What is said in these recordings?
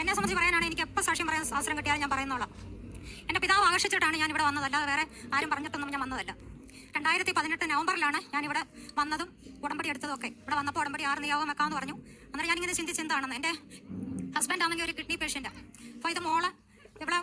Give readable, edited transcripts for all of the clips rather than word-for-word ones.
എന്നെ സംബന്ധിച്ച് പറയാനാണ് എനിക്ക് എപ്പോൾ സാക്ഷ്യം പറയാൻ അവസരം കിട്ടിയാൽ ഞാൻ പറയുന്നോളാം. എൻ്റെ പിതാവ് ആകർഷിച്ചിട്ടാണ് ഞാൻ ഇവിടെ വന്നത്, അല്ലാതെ വേറെ ആരും പറഞ്ഞിട്ടൊന്നും ഞാൻ വന്നതല്ല. 2018 നവംബറിലാണ് ഞാനിവിടെ വന്നതും ഉടമ്പടി എടുത്തതും ഒക്കെ. ഇവിടെ വന്നപ്പോൾ ഉടമ്പടി 6 നിയോഗം വെക്കാമെന്ന് പറഞ്ഞു. അന്നേരം ഞാനിങ്ങനെ ചിന്തിച്ച് എന്താണെന്ന്. എൻ്റെ ഹസ്ബൻഡ് ആണെങ്കിൽ ഒരു കിഡ്നി പേഷ്യൻ്റാണ്. അപ്പോൾ ഇത് മോള് ഇവിടെ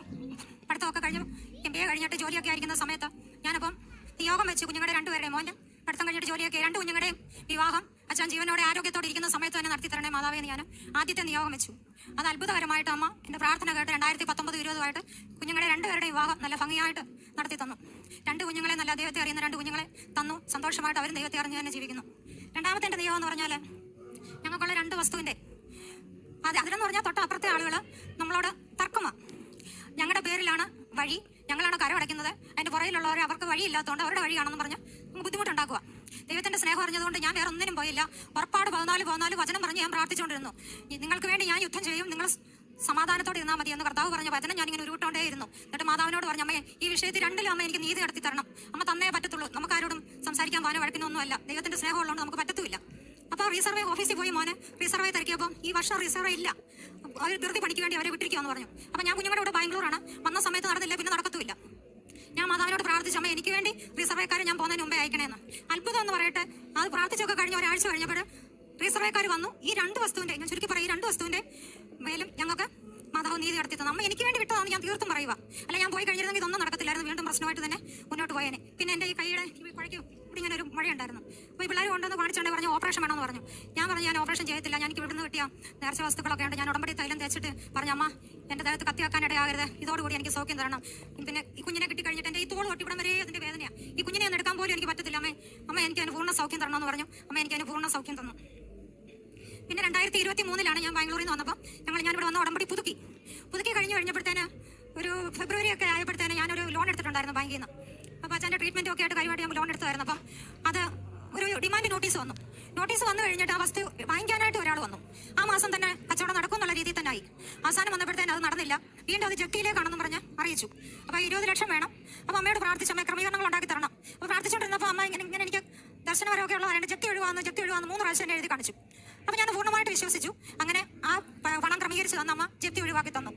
പഠിത്തമൊക്കെ കഴിഞ്ഞു MBA കഴിഞ്ഞിട്ട് ജോലിയൊക്കെ ആയിരിക്കുന്ന സമയത്ത് ഞാനപ്പം നിയോഗം വെച്ച് കുഞ്ഞുങ്ങളുടെ 2 പേരുടെയും, മോൻ്റെ പഠിത്തം കഴിഞ്ഞിട്ട് ജോലിയൊക്കെ 2 കുഞ്ഞുങ്ങളുടെയും വിവാഹം അച്ഛൻ ജീവനോടെ ആരോഗ്യത്തോടെ ഇരിക്കുന്ന സമയത്ത് തന്നെ നടത്തി തരണേ മാതാവേ എന്ന് ഞാൻ ആദ്യത്തെ നിയോഗം വെച്ചു. അത് അത്ഭുതകരമായിട്ട് അമ്മ എൻ്റെ പ്രാർത്ഥന കേട്ട് 2019-20 കുഞ്ഞുങ്ങളെ 2 പേരുടെ വിവാഹം നല്ല ഭംഗിയായിട്ട് നടത്തി തന്നു. 2 കുഞ്ഞുങ്ങളെ നല്ല ദൈവത്തെ അറിയുന്ന 2 കുഞ്ഞുങ്ങളെ തന്നു. സന്തോഷമായിട്ട് അവരും ദൈവത്തെ അറിഞ്ഞ് തന്നെ ജീവിക്കുന്നു. രണ്ടാമത്തെ എൻ്റെ നിയോഗം എന്ന് പറഞ്ഞാൽ ഞങ്ങൾക്കുള്ള 2 വസ്തുവിൻ്റെ അതിലെന്ന് പറഞ്ഞാൽ തൊട്ടപ്പുറത്തെ ആളുകൾ നമ്മളോട് തർക്കമാണ്. ഞങ്ങളുടെ പേരിലാണ് വഴി, ഞങ്ങളാണ് കരമടയ്ക്കുന്നത്, അതിൻ്റെ പുറയിലുള്ളവരെ അവർക്ക് വഴിയില്ലാത്തതുകൊണ്ട് അവരുടെ വഴിയാണെന്ന് പറഞ്ഞ് നമുക്ക് ബുദ്ധിമുട്ടുണ്ടാക്കുക. ദൈവത്തിൻ്റെ സ്നേഹം അറിഞ്ഞതുകൊണ്ട് ഞാൻ വേറെ ഒന്നിനും പോയില്ല. ഉറപ്പാട് 14 വചനം പറഞ്ഞ് ഞാൻ പ്രാർത്ഥിച്ചുകൊണ്ടിരുന്നു. നിങ്ങൾക്ക് വേണ്ടി ഞാൻ യുദ്ധം ചെയ്യും, നിങ്ങൾ സമാധാനത്തോടെ ഇരുന്നാൽ മതി എന്ന് കർത്താവ് പറഞ്ഞ വചനം ഞാനിങ്ങനെ ഉരുവിട്ടോണ്ടേയിരുന്നു. എന്നിട്ട് മാതാവിനോട് പറഞ്ഞു, അമ്മേ ഈ വിഷയത്തിൽ 2 അമ്മ എനിക്ക് നീതി നടത്തി തരണം, അമ്മ തന്നേ പറ്റത്തുള്ളൂ, നമുക്കാരോടും സംസാരിക്കാൻ പോകാനോ വഴക്കിനൊന്നുമല്ല, ദൈവത്തിൻ്റെ സ്നേഹം ഉള്ളതുകൊണ്ട് നമുക്ക് പറ്റത്തുമില്ല. അപ്പോൾ റീസർവേ ഓഫീസിൽ പോയി മോനെ റീസർവേ തിരക്കിയപ്പോൾ ഈ വർഷം റീസർവേ ഇല്ല, അവർ ധൃതി പണിക്ക് വേണ്ടി അവരെ വിട്ടിരിക്കുമെന്ന് പറഞ്ഞു. അപ്പോൾ ഞാൻ കുഞ്ഞുങ്ങളുടെ കൂടെ ബാംഗ്ലൂരാണ്, വന്ന സമയത്ത് നടന്നില്ല, പിന്നെ നടക്കത്തുമില്ല. ഞാൻ മാതാവിനോട് പ്രാർത്ഥിച്ചു, അമ്മ എനിക്ക് വേണ്ടി റീസർവേക്കാരെ ഞാൻ പോകുന്നതിന് മുമ്പേ അയക്കണേന്ന്. അത്ഭുതം എന്ന് പറയട്ടെ, അത് പ്രാർത്ഥിച്ചൊക്കെ കഴിഞ്ഞ് ഒരാഴ്ച കഴിഞ്ഞപ്പോൾ റീസർവേക്കാർ വന്നു. ഈ 2 വസ്തുവിൻ്റെ, ഞാൻ ചുരുക്കി പറയും, ഈ 2 വസ്തുവിൻ്റെ മേലും ഞങ്ങൾക്ക് മാതാവ് നീതി നടത്തി തന്നു. അമ്മ എനിക്ക് വേണ്ടി വിട്ടതാണ് ഞാൻ തീർത്തും പറയുക. അല്ല ഞാൻ പോയി കഴിഞ്ഞിരുന്നെങ്കിൽ ഇതൊന്നും നടക്കത്തില്ലായിരുന്നു, വീണ്ടും പ്രശ്നമായിട്ട് തന്നെ മുന്നോട്ട് പോയേനെ. പിന്നെ എൻ്റെ ഈ കൈയുടെ കുഴയ്ക്കും ഇവിടെ ഇങ്ങനെ ഒരു മഴയുണ്ടായിരുന്നു. അപ്പോൾ ഈ പിള്ളേർ കൊണ്ടുവന്ന് കാണിച്ചുകൊണ്ട് പറഞ്ഞു ഓപ്പറേഷൻ വേണമെന്ന് പറഞ്ഞു. ഞാൻ പറഞ്ഞു ഞാൻ ഓപ്പറേഷൻ ചെയ്യത്തില്ല, എനിക്ക് ഇവിടുന്ന് കിട്ടിയ നേർച്ച വസ്തുക്കളൊക്കെ ഉണ്ട്, ഞാൻ ഉടമ്പടി തൈലം തേച്ചിട്ട് പറഞ്ഞു, അമ്മ എൻ്റെ ദേഹത്ത് കത്തി വെക്കാൻ ഇടയാകരുത്, ഇതോടുകൂടി എനിക്ക് സൗഖ്യം തരണം. പിന്നെ ഈ കുഞ്ഞിനെ കിട്ടി കഴിഞ്ഞിട്ട് എൻ്റെ ഈ തോൾ തൊട്ട് ഇവിടം വരെ അതിൻ്റെ വേദനയാണ്, ഈ കുഞ്ഞിനെ ഒന്ന് എടുക്കാൻ പോലും എനിക്ക് പറ്റത്തില്ല. അമ്മ എനിക്ക് അതിന് പൂർണ്ണ സൗഖ്യം തരണമെന്ന് പറഞ്ഞു. അമ്മ എനിക്ക് അതിന് പൂർണ്ണ സൗഖ്യം തന്നു. പിന്നെ 2023 ഞാൻ ബാംഗ്ലൂരിൽ നിന്ന് വന്നപ്പോൾ ഞാനിവിടെ വന്ന ഉടമ്പടി പുതുക്കി കഴിഞ്ഞപ്പോഴത്തേന് ഒരു ഫെബ്രുവരി ഒക്കെ ആയപ്പോഴത്തേന് ഞാനൊരു ലോൺ എടുത്തിട്ടുണ്ടായിരുന്നു ബാങ്കിൽ നിന്ന്. അപ്പോൾ അച്ഛൻ്റെ ട്രീറ്റ്മെൻറ്റും ഒക്കെ ആയിട്ട് കാര്യമായിട്ട് ഞാൻ ലോൺ എടുത്തായിരുന്നു. അപ്പം അത് ഒരു ഡിമാൻഡ് നോട്ടീസ് വന്നു കഴിഞ്ഞിട്ട് ആ വസ്തു വാങ്ങിക്കാനായിട്ട് ഒരാൾ വന്നു. ആ മാസം തന്നെ കച്ചവടം നടക്കും എന്നുള്ള രീതിയിൽ തന്നെ ആയി. അവസാനം വന്നപ്പോഴത്തേന് അത് നടന്നില്ല, വീണ്ടും അത് ജപ്തിയിലേക്കാണെന്ന് പറഞ്ഞ് അറിയിച്ചു. അപ്പോൾ 20 ലക്ഷം വേണം. അപ്പോൾ അമ്മയോട് പ്രാർത്ഥിച്ചു, അമ്മ ക്രമീകരണങ്ങൾ ഉണ്ടാക്കി തരണം. അപ്പോൾ പ്രാർത്ഥിച്ചുകൊണ്ടിരുന്നപ്പോൾ അമ്മ ഇങ്ങനെ എനിക്ക് ദർശനപരമൊക്കെ ഉള്ളതാണ്, ജപ്തി ഒഴിവാന്ന് 3 പ്രാവശ്യം എന്നെ എഴുതി കാണിച്ചു. അപ്പോൾ ഞാൻ പൂർണ്ണമായിട്ട് വിശ്വസിച്ചു. അങ്ങനെ ആ പണം ക്രമീകരിച്ച് തന്ന അമ്മ ജപ്തി ഒഴിവാക്കി തന്നു.